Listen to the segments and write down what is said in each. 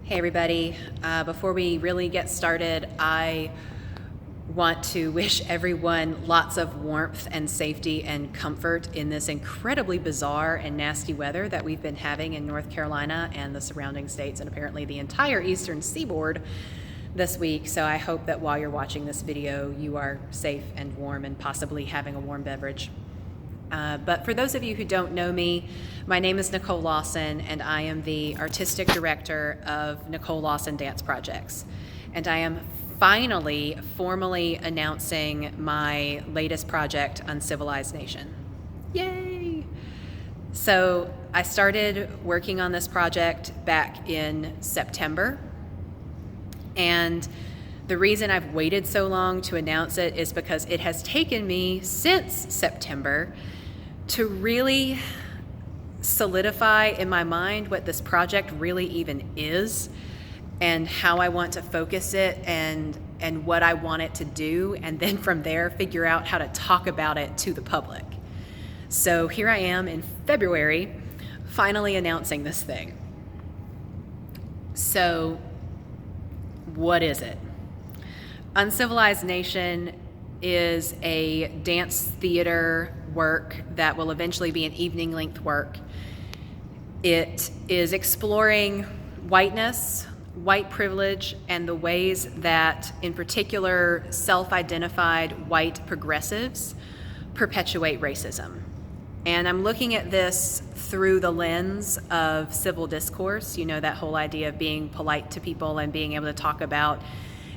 Hey everybody, before we really get started, I want to wish everyone lots of warmth and safety and comfort in this incredibly bizarre and nasty weather that we've been having in North Carolina and the surrounding states and apparently the entire eastern seaboard this week. So I hope that while you're watching this video, you are safe and warm and possibly having a warm beverage. But for those of you who don't know me, my name is Nicole Lawson, and I am the artistic director of Nicole Lawson Dance Projects. And I am finally formally announcing my latest project, Civilized Nation. Yay! So I started working on this project back in September, and the reason I've waited so long to announce it is because it has taken me since September to really solidify in my mind what this project really even is and how I want to focus it and what I want it to do, and then from there figure out how to talk about it to the public. So here I am in February finally announcing this thing. So what is it? Uncivilized Nation is a dance theater work that will eventually be an evening length work. It is exploring whiteness, white privilege, and the ways that, in particular, self-identified white progressives perpetuate racism. And I'm looking at this through the lens of civil discourse, that whole idea of being polite to people and being able to talk about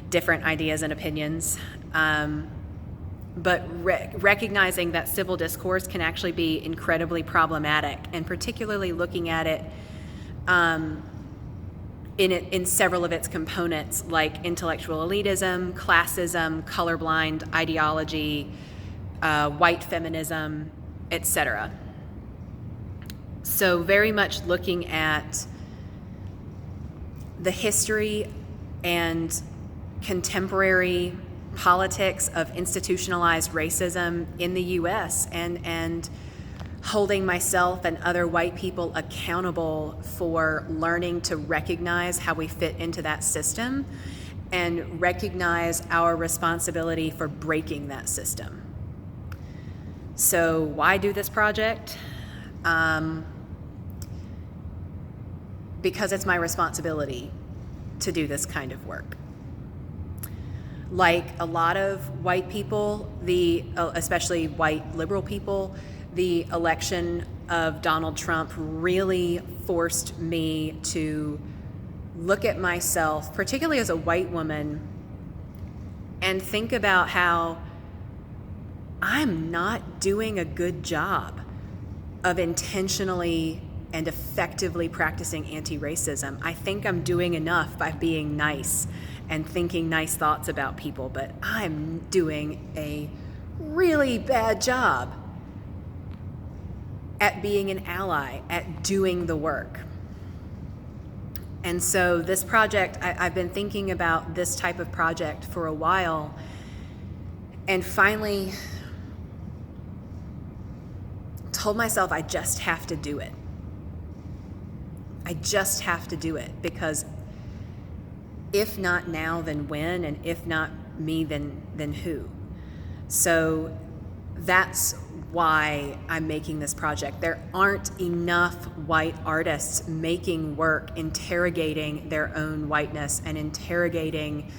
different ideas and opinions. But recognizing that civil discourse can actually be incredibly problematic, and particularly looking at it in several of its components, like intellectual elitism, classism, colorblind ideology, white feminism, etc. So very much looking at the history and contemporary politics of institutionalized racism in the US and holding myself and other white people accountable for learning to recognize how we fit into that system and recognize our responsibility for breaking that system. So why do this project? Because it's my responsibility to do this kind of work. Like a lot of white people, especially white liberal people, the election of Donald Trump really forced me to look at myself, particularly as a white woman, and think about how I'm not doing a good job of intentionally and effectively practicing anti-racism. I think I'm doing enough by being nice and thinking nice thoughts about people, but I'm doing a really bad job at being an ally, at doing the work. And so this project, I've been thinking about this type of project for a while, and finally told myself I just have to do it. I just have to do it, because if not now, then when? And if not me, then who? So that's why I'm making this project. There aren't enough white artists making work interrogating their own whiteness and interrogating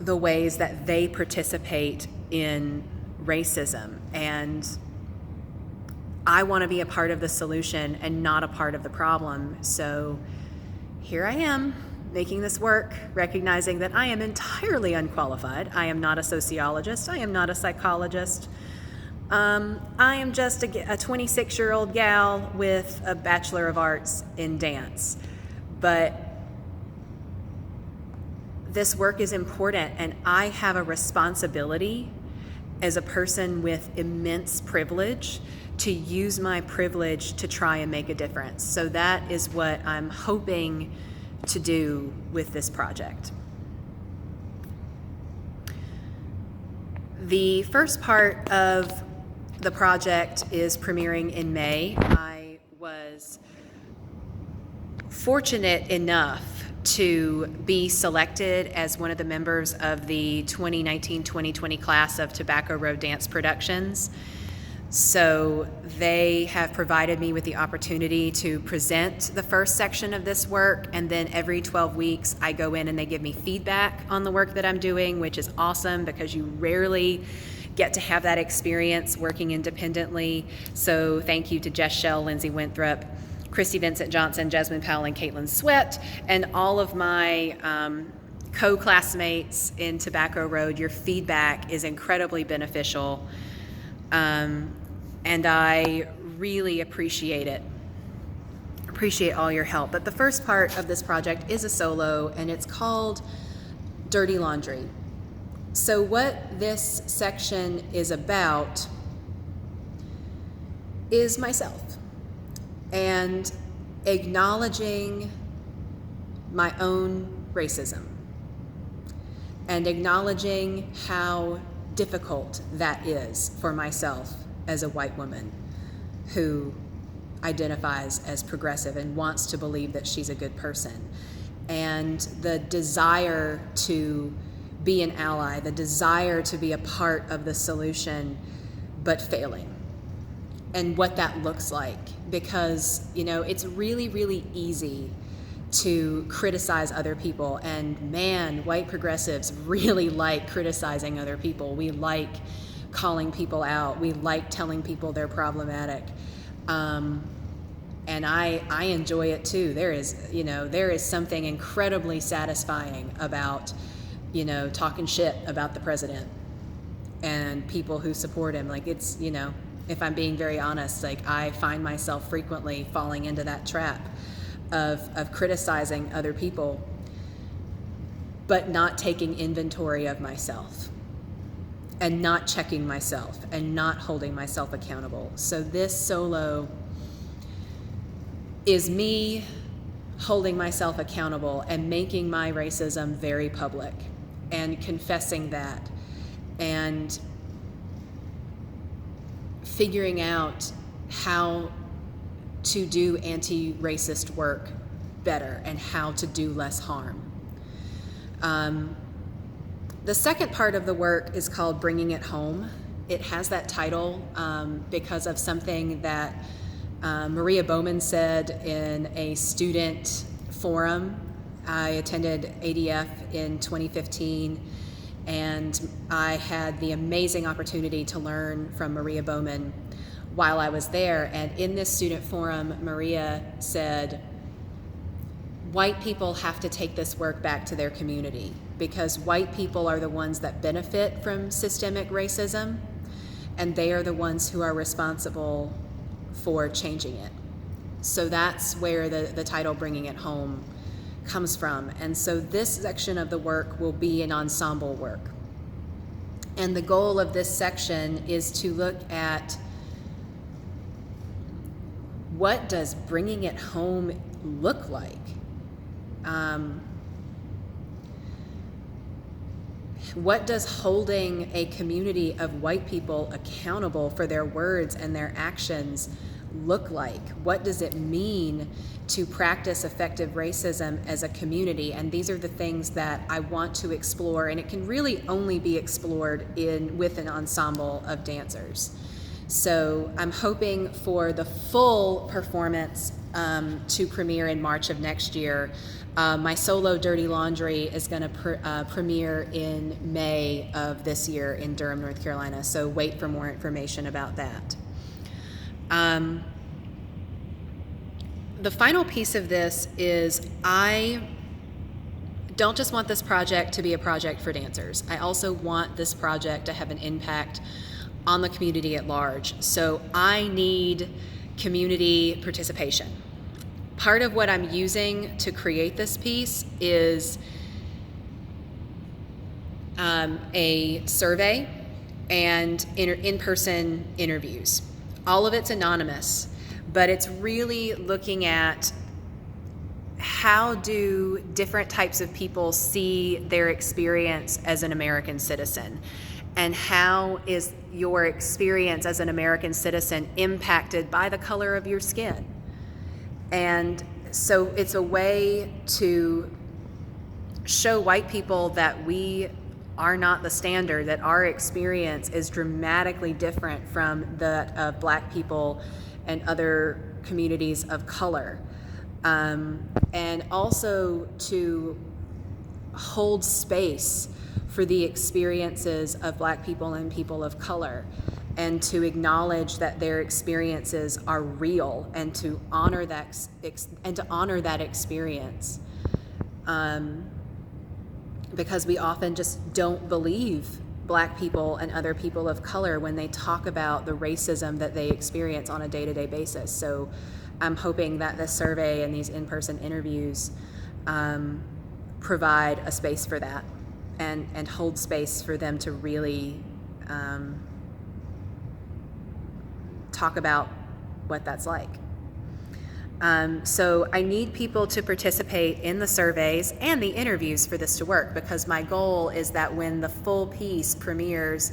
the ways that they participate in racism. And I want to be a part of the solution and not a part of the problem. So here I am, making this work, recognizing that I am entirely unqualified. I am not a sociologist. I am not a psychologist. I am just a 26-year-old gal with a Bachelor of Arts in dance. But this work is important, and I have a responsibility as a person with immense privilege to use my privilege to try and make a difference. So that is what I'm hoping to do with this project. The first part of the project is premiering in May. I was fortunate enough to be selected as one of the members of the 2019-2020 class of Tobacco Road Dance Productions. So they have provided me with the opportunity to present the first section of this work, and then every 12 weeks I go in and they give me feedback on the work that I'm doing, which is awesome because you rarely get to have that experience working independently. So thank you to Jess Shell, Lindsay Winthrop, Christy Vincent Johnson, Jasmine Powell, and Caitlin Sweat, and all of my co-classmates in Tobacco Road. Your feedback is incredibly beneficial, and I really appreciate it. Appreciate all your help. But the first part of this project is a solo, and it's called Dirty Laundry. So what this section is about is myself, and acknowledging my own racism, and acknowledging how difficult that is for myself as a white woman who identifies as progressive and wants to believe that she's a good person, and the desire to be an ally, the desire to be a part of the solution, but failing, and what that looks like. Because, it's really, really easy to criticize other people. And man, white progressives really like criticizing other people. We like calling people out. We like telling people they're problematic. And I enjoy it too. There is something incredibly satisfying about, talking shit about the president and people who support him. Like, it's, if I'm being very honest, I find myself frequently falling into that trap of criticizing other people, but not taking inventory of myself, and not checking myself, and not holding myself accountable. So this solo is me holding myself accountable and making my racism very public, and confessing that, and figuring out how to do anti-racist work better and how to do less harm. The second part of the work is called Bringing It Home. It has that title because of something that Maria Bowman said in a student forum. I attended ADF in 2015, and I had the amazing opportunity to learn from Maria Bowman while I was there. And in this student forum, Maria said, white people have to take this work back to their community, because white people are the ones that benefit from systemic racism, and they are the ones who are responsible for changing it. So that's where the title Bringing It Home comes from. And so this section of the work will be an ensemble work. And the goal of this section is to look at what does bringing it home look like? What does holding a community of white people accountable for their words and their actions look like? What does it mean to practice effective racism as a community? And these are the things that I want to explore, and it can really only be explored with an ensemble of dancers. So I'm hoping for the full performance to premiere in March of next year. My solo Dirty Laundry is going to premiere in May of this year in Durham, North Carolina. So wait for more information about that. The final piece of this is I don't just want this project to be a project for dancers. I also want this project to have an impact on the community at large. So I need community participation. Part of what I'm using to create this piece is a survey and in-person interviews. All of it's anonymous, but it's really looking at how do different types of people see their experience as an American citizen, and how is your experience as an American citizen impacted by the color of your skin. And So it's a way to show white people that we are not the standard, that our experience is dramatically different from that of Black people and other communities of color. And also to hold space for the experiences of Black people and people of color, and to acknowledge that their experiences are real, and to honor that experience. Because we often just don't believe Black people and other people of color when they talk about the racism that they experience on a day-to-day basis. So I'm hoping that this survey and these in-person interviews provide a space for that, and hold space for them to really talk about what that's like. So I need people to participate in the surveys and the interviews for this to work, because my goal is that when the full piece premieres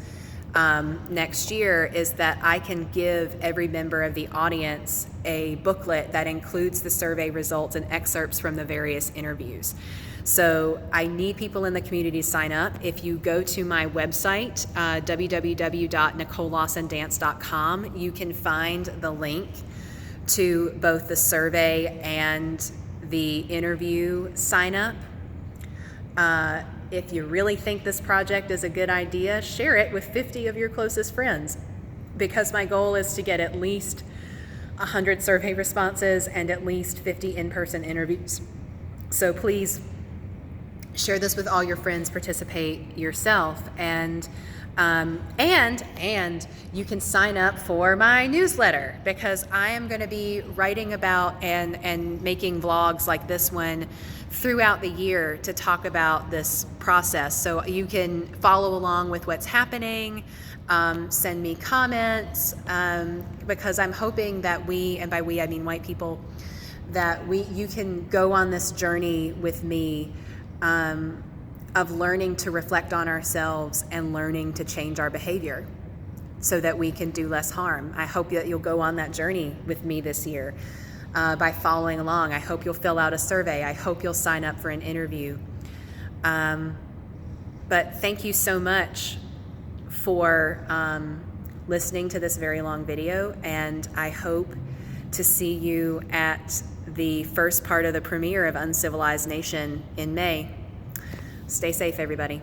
next year, is that I can give every member of the audience a booklet that includes the survey results and excerpts from the various interviews. So I need people in the community to sign up. If you go to my website, www.nicolelawsondance.com, you can find the link to both the survey and the interview sign up. If you really think this project is a good idea, share it with 50 of your closest friends, because my goal is to get at least 100 survey responses and at least 50 in-person interviews. So please share this with all your friends, participate yourself, and you can sign up for my newsletter, because I am going to be writing about and making vlogs like this one throughout the year to talk about this process. So you can follow along with what's happening, send me comments, because I'm hoping that we, and by we I mean white people, that you can go on this journey with me of learning to reflect on ourselves and learning to change our behavior so that we can do less harm. I hope that you'll go on that journey with me this year by following along. I hope you'll fill out a survey. I hope you'll sign up for an interview. But thank you so much for listening to this very long video, and I hope to see you at the first part of the premiere of Uncivilized Nation in May. Stay safe, everybody.